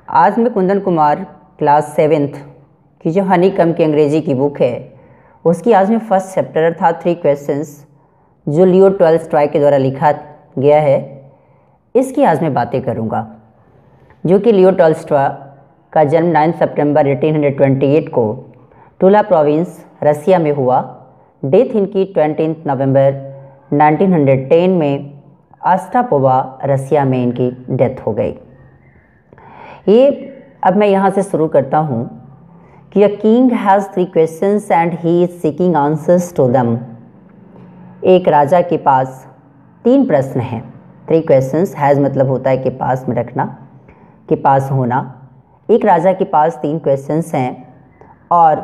आज मैं Kundan Kumar class 7th की जो हनीकम की अंग्रेजी की बुक है उसकी आज मैं फर्स्ट चैप्टर अर्थात 3 क्वेश्चंस जो लियो टॉल्स्टॉय के द्वारा लिखा गया है इसकी आज मैं बातें करूंगा, जो कि लियो टॉल्स्टॉय का जन्म 9 सितंबर 1828 को टुला प्रोविंस रसिया में हुआ। डेथ इनकी 20 नवंबर 1910 में आस्टापोवा रसिया में इनकी डेथ हो गई। ये अब मैं यहाँ से शुरू करता हूँ कि a king has 3 questions and he is seeking answers to them. एक राजा के पास 3 प्रश्न हैं। 3 क्वेश्चंस, हैज़ मतलब होता है कि पास में रखना, कि पास होना। एक राजा के पास 3 क्वेश्चंस हैं और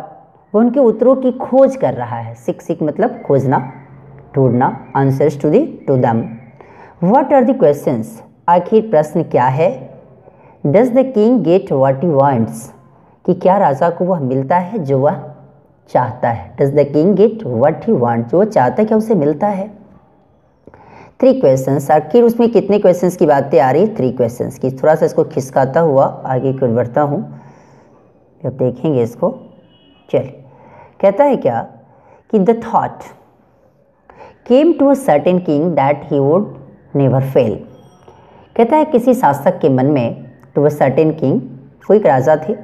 वो उनके उत्तरों की खोज कर रहा है। सीक मतलब खोजना, ढूंढना। Answers to them. What are the questions? आखिर प्रश्न क्या है? Does the king get what he wants? कि क्या राजा को वह मिलता है जो वह चाहता है? Does the king get what he wants? जो वह चाहता है क्या उसे मिलता है? 3 क्वेश्चंस। आखिर उसमें कितने क्वेश्चंस की बातें आ रही है? 3 क्वेश्चंस की। थोड़ा सा इसको खिसकाता हुआ आगे की ओर बढ़ता हूँ, अब देखेंगे इसको। चलिए, कहता है क्या कि the thought came to a certain king that he would never fail. कहता है किसी शासक के मन में, टू अ सर्टेन किंग, कोई एक राजा थे,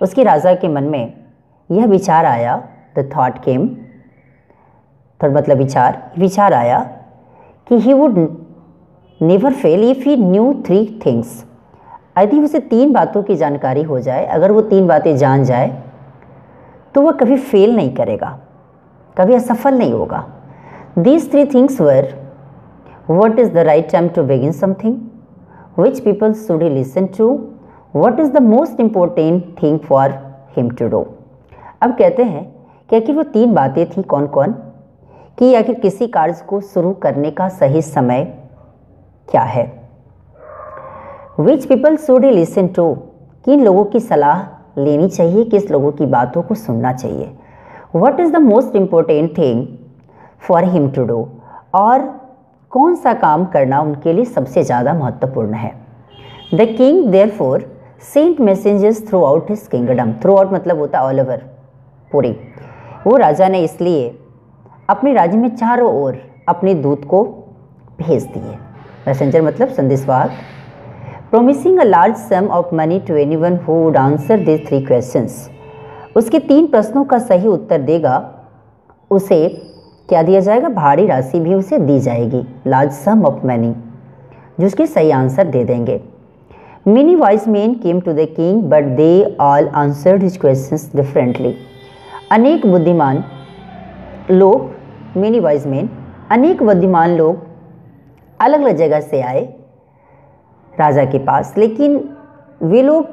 उसके राजा के मन में यह विचार आया। द थॉट केम, थॉट मतलब विचार आया कि ही would never fail if he new 3 things. यदि उसे 3 बातों की जानकारी हो जाए, अगर वो 3 बातें जान जाए तो वह कभी फेल नहीं करेगा, कभी असफल नहीं होगा। These 3 things were: what is the right time to begin something, which people should he listen to, what is the most important thing for him to do। अब कहते हैं कि आखिर वो 3 बातें थी कौन कौन, कि आखिर किसी कार्य को शुरू करने का सही समय क्या है। Which people should he listen to, किन लोगों की सलाह लेनी चाहिए, किस लोगों की बातों को सुनना चाहिए। What is the most important thing for him to do, और कौन सा काम करना उनके लिए सबसे ज़्यादा महत्वपूर्ण है। The king therefore sent messengers throughout his kingdom। throughout मतलब होता है ऑल ओवर, पूरी। वो राजा ने इसलिए अपने राज्य में चारों ओर अपने दूत को भेज दिए। मैसेंजर मतलब संदेशवाहक। Promising a large sum of money to anyone who would answer these 3 questions। उसके 3 प्रश्नों का सही उत्तर देगा उसे क्या दिया जाएगा? भारी राशि भी उसे दी जाएगी। लार्ज सम ऑफ मनी, जो उसके सही आंसर दे देंगे। Many wise men came to the king, but they all answered his questions differently। अनेक बुद्धिमान लोग, many wise men, अनेक बुद्धिमान लोग अलग अलग जगह से आए राजा के पास, लेकिन वे लोग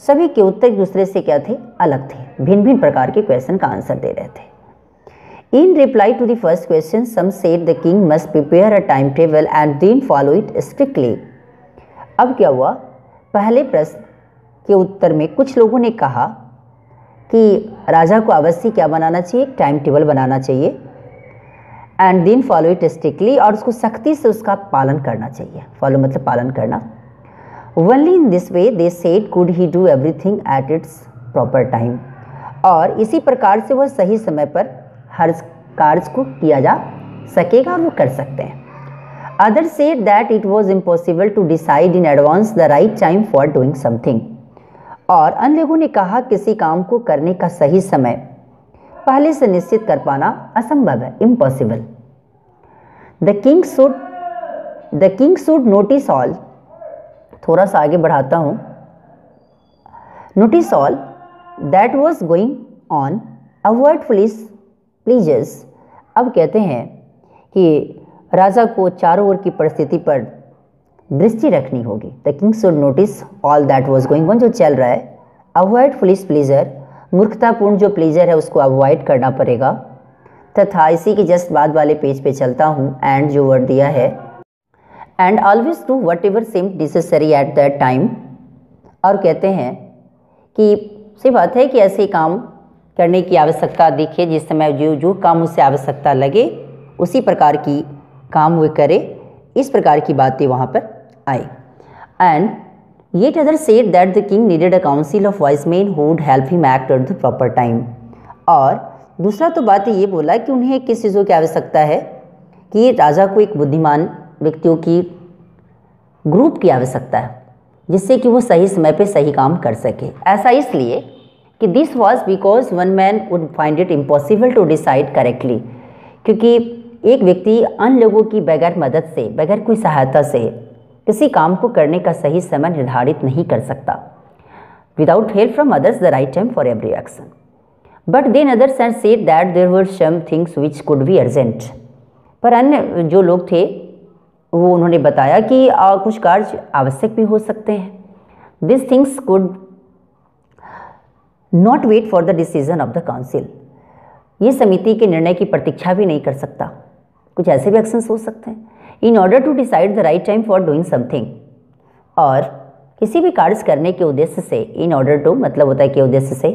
सभी के उत्तर एक दूसरे से क्या थे? अलग थे। भिन्न भिन्न प्रकार के क्वेश्चन का आंसर दे रहे थे। In reply to the first question, some said the king must prepare a timetable and then follow it strictly। अब क्या हुआ? पहले प्रश्न के उत्तर में कुछ लोगों ने कहा कि राजा को अवश्य क्या बनाना चाहिए? टाइम टेबल बनाना चाहिए। And then follow it strictly, और उसको सख्ती से उसका पालन करना चाहिए। फॉलो मतलब पालन करना। Only in this way they said could he do everything at its proper time. और इसी प्रकार से वह सही समय पर हर कार्य को किया जा सकेगा और वो कर सकते हैं। Other said that it was impossible to decide in advance the right time for doing something. और अन्य लोगों ने कहा किसी काम को करने का सही समय पहले से निश्चित कर पाना असंभव है, impossible. The king should notice all, थोड़ा सा आगे बढ़ाता हूँ, notice all that was going on, avoid foolish pleasures. अब कहते हैं कि राजा को चारों ओर की परिस्थिति पर दृष्टि रखनी होगी। The king should notice all that was going on, जो चल रहा है। अवॉइड फुलिश प्लीजर, मूर्खतापूर्ण जो प्लीजर है उसको अवॉइड करना पड़ेगा। तथा इसी के जस्ट बाद वाले पेज पे चलता हूँ, एंड जो वर्ड दिया है, and always do what ever seemed necessary at that time. और कहते हैं कि सही बात है कि ऐसे काम करने की आवश्यकता दिखे जिस समय जो काम उससे आवश्यकता लगे उसी प्रकार की काम वे करे। इस प्रकार की बातें वहाँ पर आई। And Yet others said that the king needed a council of wise men who would help him act at the proper time. और दूसरा तो बात ये बोला कि उन्हें किस चीज़ों की आवश्यकता है कि राजा को एक बुद्धिमान व्यक्तियों की ग्रुप की आवश्यकता है जिससे कि वो सही समय पे सही काम कर सके। ऐसा इसलिए कि this was because one man would find it impossible to decide correctly, क्योंकि एक व्यक्ति अन्य लोगों की बगैर मदद से, बगैर कोई सहायता से किसी काम को करने का सही समय निर्धारित नहीं कर सकता। Without help from others the right time for every action. But then others had said that there were some things which could be urgent. पर अन्य जो लोग थे वो उन्होंने बताया कि कुछ कार्य आवश्यक भी हो सकते हैं। This things could not wait for the decision of the council. ये समिति के निर्णय की प्रतीक्षा भी नहीं कर सकता। कुछ ऐसे भी एक्शंस हो सकते हैं। In order to decide the right time for doing something, और किसी भी कार्य करने के उद्देश्य से, इन ऑर्डर टू मतलब होता है कि उद्देश्य से,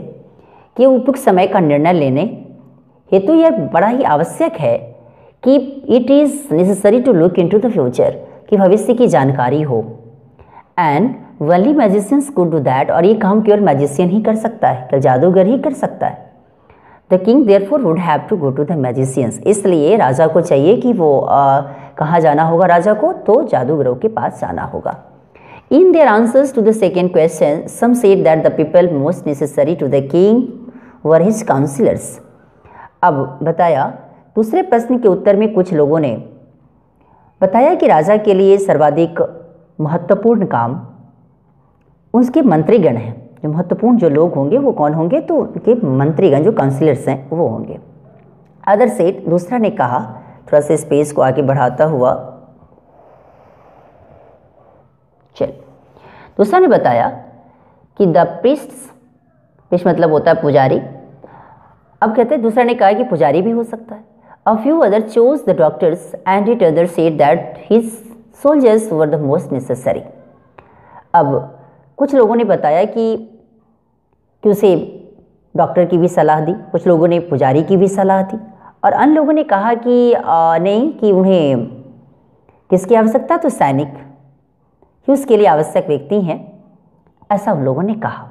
कि उपयुक्त समय का निर्णय लेने हेतु यह बड़ा ही आवश्यक है कि it is necessary to look into the future, कि भविष्य की जानकारी हो। And only magicians could do that, और ये काम केवल मैजिशियन ही कर सकता है, केवल जादूगर ही कर सकता है। The king therefore would have to go to the magicians, इसलिए राजा को चाहिए कि वो कहाँ जाना होगा राजा को, तो जादूगरों के पास जाना होगा। In their answers to the second question some said that the people most necessary to the king were his councillors. अब बताया दूसरे प्रश्न के उत्तर में कुछ लोगों ने बताया कि राजा के लिए सर्वाधिक महत्वपूर्ण काम उसके मंत्रीगण हैं। जो महत्वपूर्ण जो लोग होंगे वो कौन होंगे, तो उनके मंत्रीगण जो काउंसिलर्स हैं वो होंगे। अदर सेड, दूसरा ने कहा, थोड़ा सा स्पेस को आगे बढ़ाता हुआ, चल दूसरा ने बताया कि द प्रीस्ट्स, प्रीस्ट मतलब होता है पुजारी। अब कहते हैं दूसरा ने कहा कि पुजारी भी हो सकता है। A few other chose the doctors and it other said that his soldiers were the most necessary. अब कुछ लोगों ने बताया कि उसे डॉक्टर की भी सलाह दी, कुछ लोगों ने पुजारी की भी सलाह दी, और अन्य लोगों ने कहा कि नहीं, कि उन्हें किसकी आवश्यकता, तो सैनिक ही उसके लिए आवश्यक व्यक्ति हैं, ऐसा उन लोगों ने कहा।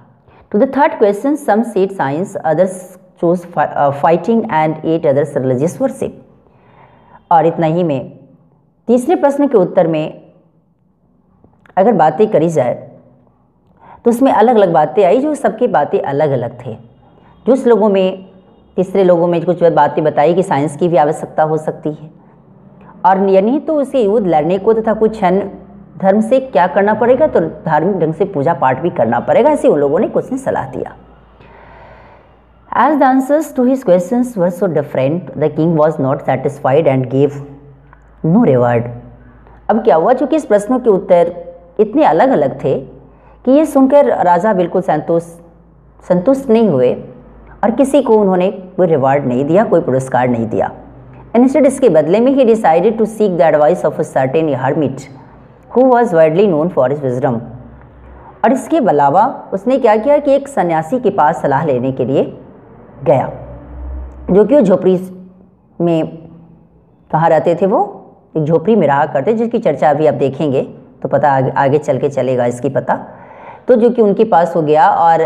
To the third question some said science, others chose fighting and at others religious worship. और इतना ही में तीसरे प्रश्न के उत्तर में अगर बातें करी जाए तो उसमें अलग अलग बातें आई, जो सबकी बातें अलग अलग थे। जो उस लोगों में, तीसरे लोगों में कुछ बातें बताई कि साइंस की भी आवश्यकता हो सकती है, और यानी तो उसे युद्ध लड़ने को तथा कुछ अन्य धर्म से क्या करना पड़ेगा, तो धार्मिक ढंग से पूजा पाठ भी करना पड़ेगा, ऐसे उन लोगों ने कुछ ने सलाह दिया। As the answers to his questions were so different the king was not satisfied and gave no reward. अब क्या हुआ, चूंकि इस प्रश्नों के उत्तर इतने अलग अलग थे कि ये सुनकर राजा बिल्कुल संतुष्ट नहीं हुए, और किसी को उन्होंने कोई रिवार्ड नहीं दिया, कोई पुरस्कार नहीं दिया। इंस्टेड इसके बदले में he decided to seek the advice of a certain hermit who was widely known for his wisdom. और इसके अलावा उसने क्या किया कि एक सन्यासी के पास सलाह लेने के लिए गया, जो कि वो झोपड़ी में, कहाँ रहते थे, वो एक झोपड़ी में रहा करते, जिसकी चर्चा अभी आप देखेंगे तो पता आगे चल के चलेगा इसकी पता। तो जो कि उनके पास हो गया और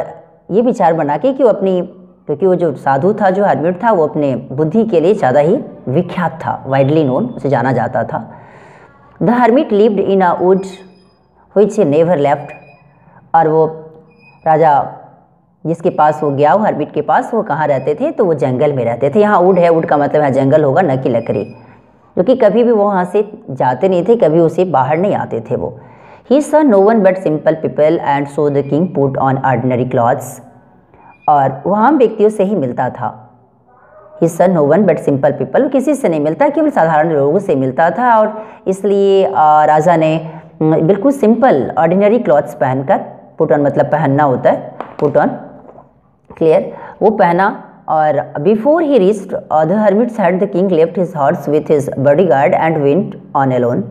ये विचार बना के कि वो अपनी, क्योंकि वो जो साधु था, जो हर्मिट था, वो अपने बुद्धि के लिए ज़्यादा ही विख्यात था, वाइडली नोन, उसे जाना जाता था। The hermit lived in a would which never left. और वो राजा जिसके पास वो गया, वो हर्मिट के पास, वो कहाँ रहते थे, तो वो जंगल में रहते थे। यहाँ वुड है, वुड का मतलब है जंगल होगा, न कि लकड़ी, जो कि कभी भी वो वहाँ से जाते नहीं थे, कभी उसे बाहर नहीं आते थे वो। He saw no one but simple people and so the king put on ordinary clothes। और वह आम व्यक्तियों से ही मिलता था। He saw no one but simple people, किसी से नहीं मिलता, केवल साधारण लोगों से मिलता था, और इसलिए राजा ने बिल्कुल सिंपल ऑर्डिनरी क्लॉथ्स पहनकर, पुट ऑन मतलब पहनना होता है, पुट ऑन, क्लियर, वो पहना। और before he reached the hermit's had the king left his horse with his bodyguard and went on alone.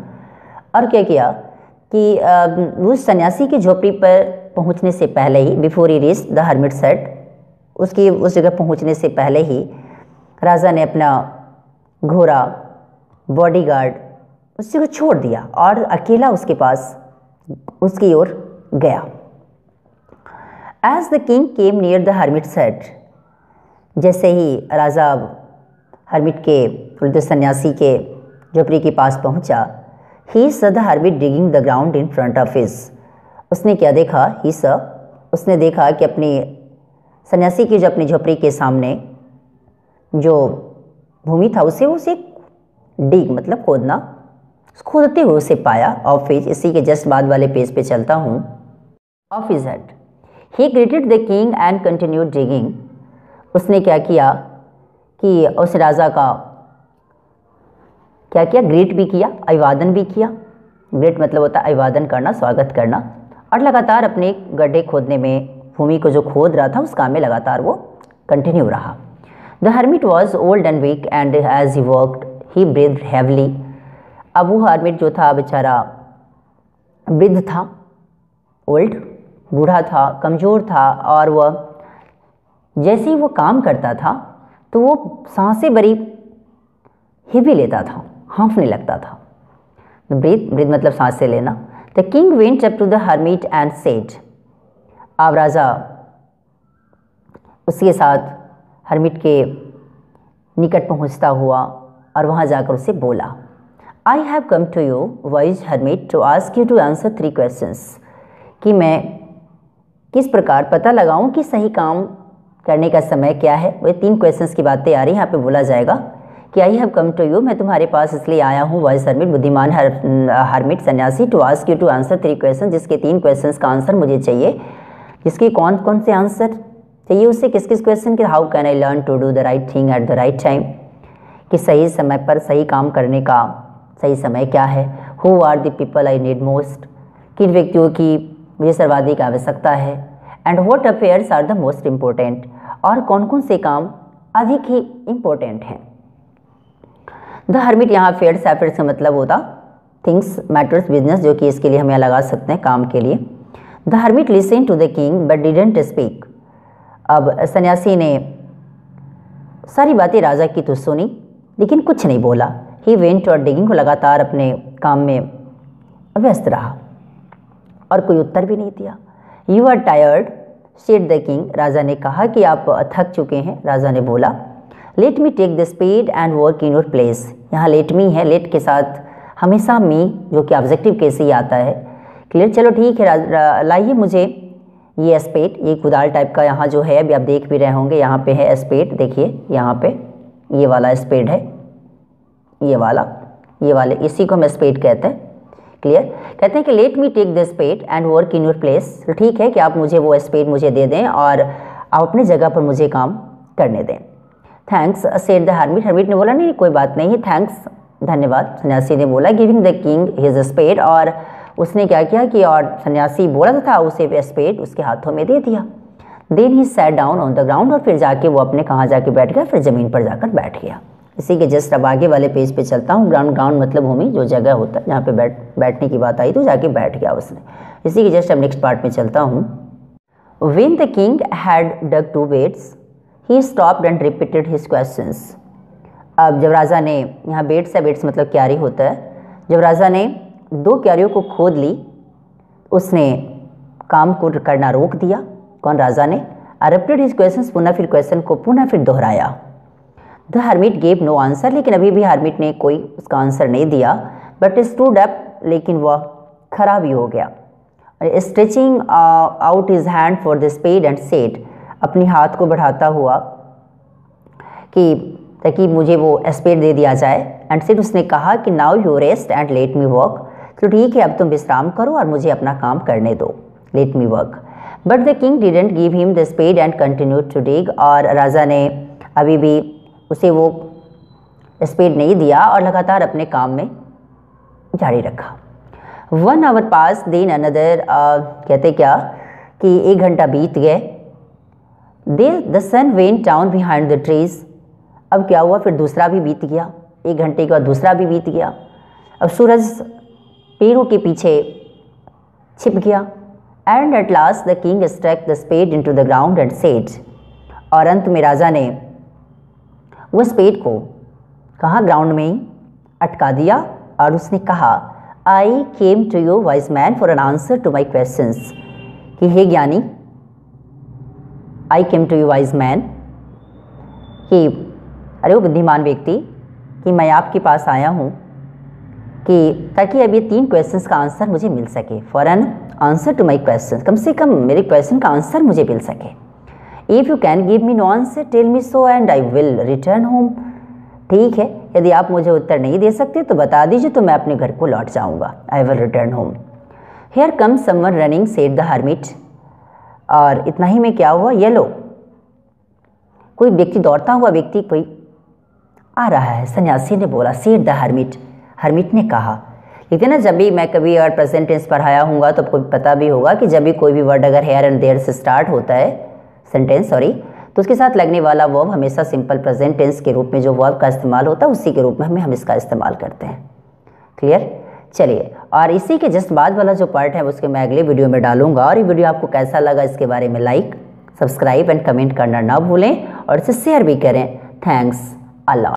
और क्या किया कि उस सन्यासी की झोपड़ी पर पहुंचने से पहले ही, before he reached the hermit's hut, उसकी उस जगह पहुंचने से पहले ही राजा ने अपना घोड़ा, बॉडीगार्ड उस जगह छोड़ दिया और अकेला उसके पास, उसकी ओर गया। As the king came near the hermit's hut, जैसे ही राजा हर्मिट के वृद्ध सन्यासी के झोपड़ी के पास पहुंचा, he saw the hermit digging the ground in front of his, उसने क्या देखा, ही स उसने देखा कि अपनी सन्यासी की जो अपनी झोपड़ी के सामने जो भूमि था उसे डिग मतलब खोदना, खोदते हुए उसे पाया। ऑफ हिज, इसी के जस्ट बाद वाले पेज पे चलता हूँ। Of his head he greeted the king and continued digging, उसने क्या किया कि उस राजा का क्या किया, ग्रेट भी किया, अभिवादन भी किया। ग्रेट मतलब होता है अभिवादन करना, स्वागत करना, और लगातार अपने गड्ढे खोदने में, भूमि को जो खोद रहा था उस काम में लगातार वो कंटिन्यू रहा। The hermit was old and weak and as he worked he breathed heavily, अब वो हर्मिट जो था बेचारा वृद्ध था, ओल्ड बूढ़ा था, कमज़ोर था, और वह जैसे ही वो काम करता था तो वो सांसें बड़ी हेवी लेता था, हाँफने लगता था। ब्रीथ मतलब सांसें लेना। The king went up to the hermit and said, अब राजा उसके साथ हर्मिट के निकट पहुंचता हुआ और वहां जाकर उसे बोला, I have come to you wise hermit to ask you to answer 3 questions, कि मैं किस प्रकार पता लगाऊं कि सही काम करने का समय क्या है। वो 3 क्वेश्चंस की बातें आ रही हैं, यहाँ पे बोला जाएगा कि I have come to you, मैं तुम्हारे पास इसलिए आया हूँ, वाइस हर्मिट बुद्धिमान हर्मिट सन्यासी, to ask you to answer 3 question, जिसके 3 क्वेश्चंस का आंसर मुझे चाहिए। जिसके कौन कौन से आंसर चाहिए उससे, किस किस क्वेश्चन के, how can I learn to do the right thing at the right time, कि सही समय पर सही काम करने का सही समय क्या है। Who are the people I need most, किन व्यक्तियों की मुझे सर्वाधिक आवश्यकता है। And what affairs are the most important, और कौन कौन से काम अधिक ही इम्पोर्टेंट हैं। द हर्मिट यहाँ अफेयर्स का मतलब होता थिंग्स, मैटर्स, बिजनेस, जो कि इसके लिए हम यहाँ लगा सकते हैं काम के लिए। The hermit listen to the king but didn't speak, अब सन्यासी ने सारी बातें राजा की तो सुनी लेकिन कुछ नहीं बोला। ही वेंट और डिगिंग, को लगातार अपने काम में व्यस्त रहा और कोई उत्तर भी नहीं दिया। You are tired said the king, राजा ने कहा कि आप थक चुके हैं। राजा ने बोला, let me take the spade and work in your place, यहाँ लेट मी है, लेट के साथ हमेशा मी जो कि ऑब्जेक्टिव केस ही आता है। क्लियर, चलो ठीक है, लाइए मुझे ये स्पेड, ये कुदाल टाइप का यहाँ जो है, अभी आप देख भी रहे होंगे, यहाँ पे है स्पेड, देखिए यहाँ पे ये वाला स्पेड है, ये वाले, इसी को हम स्पेड कहते हैं। क्लियर, कहते हैं कि let me take the spade and work in your place, तो ठीक है कि आप मुझे वो स्पेड मुझे दे दें और आप अपनी जगह पर मुझे काम करने दें। Thanks said the hermit, hermit ने बोला नहीं कोई बात नहीं, थैंक्स धन्यवाद। सन्यासी ने बोला giving the king his spade, और उसने क्या किया कि और सन्यासी बोला था उसे स्पेड उसके हाथों में दे दिया। Then he sat down on the ground, और फिर जाके वो अपने कहाँ जाके बैठ गया, फिर ज़मीन पर जाकर बैठ गया। इसी के जस्ट अब आगे वाले पेज पे चलता हूँ। ग्राउंड मतलब भूमि, जो जगह होता है जहाँ पे बैठने की बात आई तो जाके बैठ गया उसने। इसी के जस्ट अब नेक्स्ट पार्ट में चलता हूँ। When the king had dug 2 beds he stopped and repeated his questions, अब जब राजा ने, यहाँ बेड्स है, बेड्स मतलब क्यारी होता है, जब राजा ने 2 क्यारियों को खोद ली उसने काम को करना रोक दिया। कौन, राजा ने। रिपीटेड हिज क्वेश्चंस, पुनः फिर क्वेश्चन को पुनः फिर दोहराया। The hermit gave no answer, लेकिन अभी भी हर्मिट ने कोई उसका आंसर नहीं दिया। बट स्टूड अप, लेकिन वह खड़ा भी हो गया। Stretching out his hand for the spade and said, अपनी हाथ को बढ़ाता हुआ कि ताकि मुझे वो स्पेड दे दिया जाए। एंड सेड, उसने कहा कि now you rest and let me work, तो ठीक है अब तुम विश्राम करो और मुझे अपना काम करने दो, let me work. But the king didn't give him the spade and continued to dig, और राजा ने अभी भी उसे वो स्पेड नहीं दिया और लगातार अपने काम में जारी रखा। 1 आवर पास, देन अनदर, कहते क्या कि 1 घंटा बीत गए। The sun went down behind the trees, अब क्या हुआ, फिर दूसरा भी बीत गया, 1 घंटे के बाद दूसरा भी बीत गया। अब सूरज पेड़ों के पीछे छिप गया। And at last the king struck the spade into the ground and said, और अंत में राजा ने वो स्पेड को कहाँ, ग्राउंड में ही अटका दिया और उसने कहा, I came to you wise man for an answer to my questions, कि हे ज्ञानी, I came to you wise man, कि अरे वो बुद्धिमान व्यक्ति, कि मैं आपके पास आया हूँ कि ताकि अब ये 3 क्वेश्चंस का आंसर मुझे मिल सके, for an answer to my question, कम से कम मेरे क्वेश्चन का आंसर मुझे मिल सके। If you can give me no answer tell me so and I will return home. ठीक है, यदि आप मुझे उत्तर नहीं दे सकते तो बता दीजिए, तो मैं अपने घर को लौट जाऊँगा। I will return home. Here come someone running said the hermit. और इतना ही में क्या हुआ, ये लो, कोई व्यक्ति, दौड़ता हुआ व्यक्ति कोई आ रहा है। सन्यासी ने बोला, सेड द हर्मिट, हर्मिट ने कहा। लेकिन ना, जब भी मैं कभी और प्रेजेंट टेंस पढ़ाया हूँगा तो आपको पता भी होगा कि जब भी कोई भी वर्ड अगर हेयर एंड देयर से स्टार्ट होता है सेंटेंस, तो उसके साथ लगने वाला वर्ब हमेशा सिंपल प्रेजेंट टेंस के रूप में जो वर्ब का इस्तेमाल होता है उसी के रूप में हम इसका इस्तेमाल करते हैं। क्लियर? चलिए, और इसी के जस्ट बाद वाला जो पार्ट है उसके मैं अगले वीडियो में डालूंगा। और ये वीडियो आपको कैसा लगा इसके बारे में लाइक, सब्सक्राइब एंड कमेंट करना ना भूलें और इसे शेयर भी करें। थैंक्स अल्लाह।